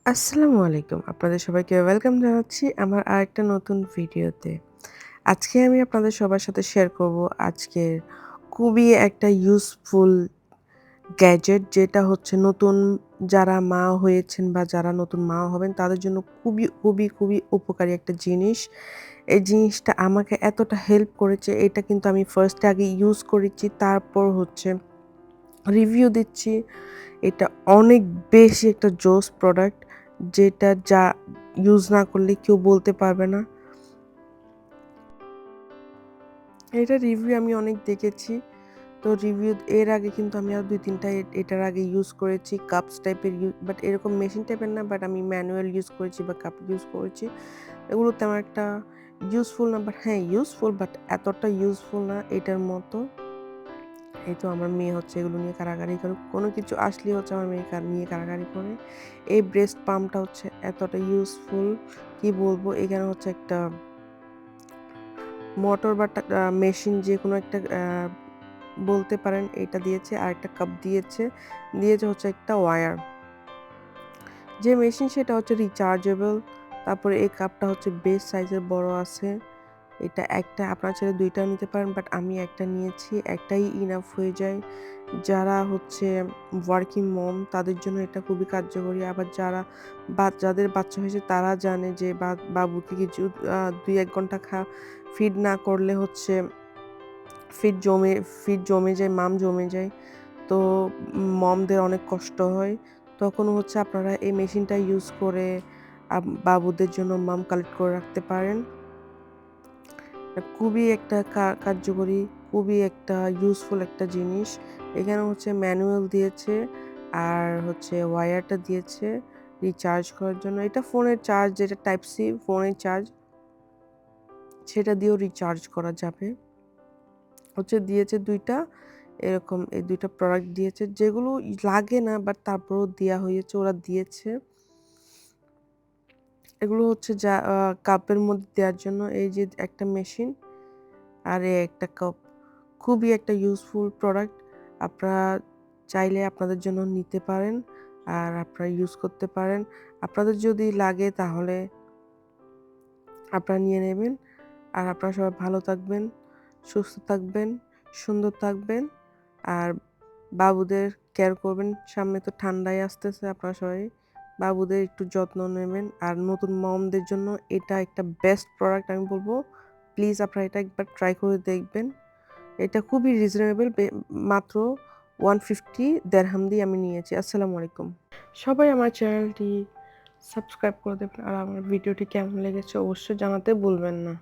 আসসালামু আলাইকুম। আপনাদের সবাইকে ওয়েলকাম জানাচ্ছি আমার আরেকটা নতুন ভিডিওতে। আজকে আমি আপনাদের সবার সাথে শেয়ার করব আজকের খুবই একটা ইউজফুল গ্যাজেট যেটা হচ্ছে নতুন যারা মা হয়েছেন বা যারা নতুন মা হবেন তাদের জন্য খুবই উপকারী একটা জিনিস। এই জিনিসটা আমাকে এতটা হেল্প করেছে এটা কিন্তু আমি ফার্স্ট এ আগে ইউজ করেছি তারপর হচ্ছে রিভিউ দিচ্ছি। এটা অনেক বেশি একটা জোস প্রোডাক্ট যেটা ইউজ না করলে কেউ বলতে পারবে না। এটার রিভিউ আমি অনেক দেখেছি। তো রিভিউ এর আগে কিন্তু আমি আরো ২-৩ টা এটার আগে ইউজ করেছি। কাপস টাইপের বাট এরকম মেশিন টাইপের না বাট আমি ম্যানুয়াল ইউজ করেছি বা কাপ ইউজ করেছি। এগুলো তেমন একটা ইউজফুল না বাট হ্যাঁ, ইউজফুল বাট এতটা ইউজফুল না এটার মতো। এই তো আমার মেয়ে হচ্ছে এগুলো নিয়ে কাড়াকাড়ি করে। কোনো কিছু আসলেই হচ্ছে আমার মেয়ে নিয়ে কাড়াকাড়ি করে। এই ব্রেস্ট পাম্পটা হচ্ছে এতটা ইউজফুল কি বলবো? এখানে হচ্ছে একটা মোটর বা মেশিন যেকোনো একটা বলতে পারেন এটা দিয়েছে। আরেকটা কাপ দিয়েছে হচ্ছে একটা ওয়্যার। যে মেশিন সেটা হচ্ছে রিচার্জেবল। তারপরে এই কাপটা হচ্ছে বেশ সাইজের বড় আছে। এটা একটা আপনারা চাইলে ২ টাও নিতে পারেন বাট আমি একটা নিয়েছি। একটাই ইনাফ হয়ে যায়। যারা হচ্ছে ওয়ার্কিং মম তাদের জন্য এটা খুবই কার্যকরী। আবার যাদের বাচ্চা হয়েছে তারা জানে যে বাবুকে কিছু ২-১ ঘন্টা ফিড না করলে হচ্ছে ফিড জমে ফিড জমে যায়, মাম জমে যায়। তো মমদের অনেক কষ্ট হয়। তখন হচ্ছে আপনারা এই মেশিনটা ইউজ করে বাবুদের জন্য মাম কালেক্ট করে রাখতে পারেন। খুবই একটা কার্যকরী, খুবই একটা ইউজফুল একটা জিনিস। এখানে হচ্ছে ম্যানুয়াল দিয়েছে আর হচ্ছে ওয়্যারটা দিয়েছে রিচার্জ করার জন্য। এটা ফোনের চার্জ যেটা টাইপ সি ফোনের চার্জ সেটা দিয়েও রিচার্জ করা যাবে। হচ্ছে দিয়েছে ২ টা এরকম এই ২ টা প্রোডাক্ট দিয়েছে যেগুলো লাগে না বাট তারপরেও দেয়া হয়েছে ওরা দিয়েছে। এগুলো হচ্ছে কাপের মধ্যে দেওয়ার জন্য এই যে একটা মেশিন আর এই একটা কাপ। খুবই একটা ইউজফুল প্রোডাক্ট। আপনারা চাইলে আপনাদের জন্য নিতে পারেন আর আপনারা ইউজ করতে পারেন। আপনাদের যদি লাগে তাহলে আপনারা নিয়ে নেবেন। আর আপনারা সবাই ভালো থাকবেন, সুস্থ থাকবেন, সুন্দর থাকবেন। আর বাবুদের কেয়ার করবেন। সামনে তো ঠান্ডাই আসতেছে। আপনারা সবাই বাবুদের একটু যত্ন নেবেন। আর নতুন মমদের জন্য এটা একটা বেস্ট প্রোডাক্ট আমি বলব। প্লিজ আপনারা এটা একবার ট্রাই করে দেখবেন। এটা খুবই রিজনেবল মাত্র 150 দেরহাম দিয়ে আমি নিয়েছি। আসসালামু আলাইকুম। সবাই আমার চ্যানেলটি সাবস্ক্রাইব করে দেবেন। আর আমার ভিডিওটি কেমন লেগেছে অবশ্যই জানাতে ভুলবেন না।